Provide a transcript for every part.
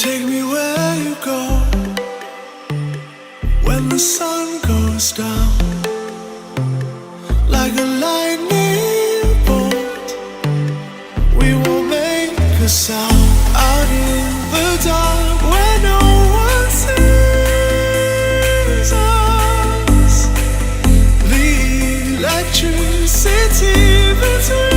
Take me where you go when the sun goes down, like a lightning bolt. We won't make a sound out in the dark where no one sees us. The electricity between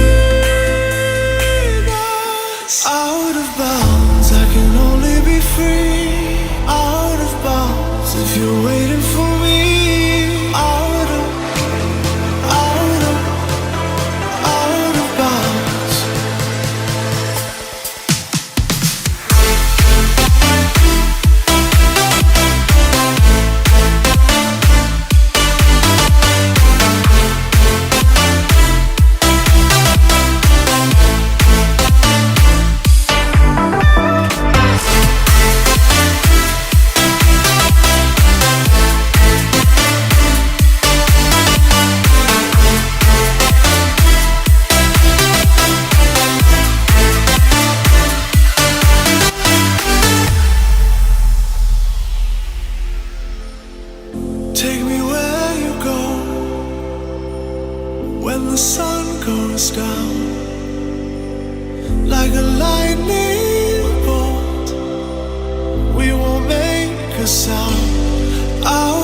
us. Out of bounds, I can only be free. Out of bounds, if you're waiting for me. Out of bounds. Take me where you go when the sun goes down, like a lightning bolt. We won't make a sound. Out